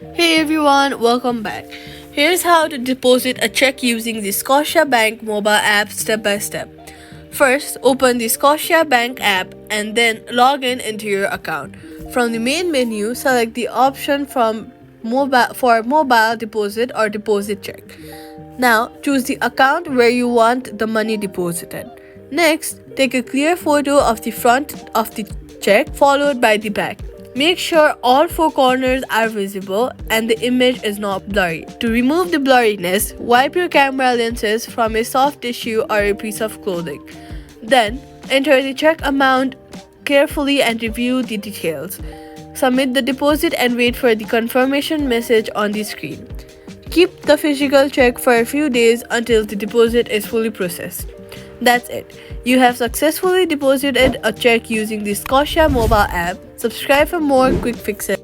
Hey everyone, welcome back. Here's how to deposit a check using the Scotiabank mobile app step by step. First, open the Scotiabank app and then log in into your account. From the main menu, select the option from mobile deposit or deposit check. Now, choose the account where you want the money deposited. Next, take a clear photo of the front of the check followed by the back. Make sure all four corners are visible and the image is not blurry. To remove the blurriness, wipe your camera lenses from a soft tissue or a piece of clothing. Then, enter the check amount carefully and review the details. Submit the deposit and wait for the confirmation message on the screen. Keep the physical check for a few days until the deposit is fully processed. That's it. You have successfully deposited a check using the Scotia mobile app. Subscribe for more quick fixes.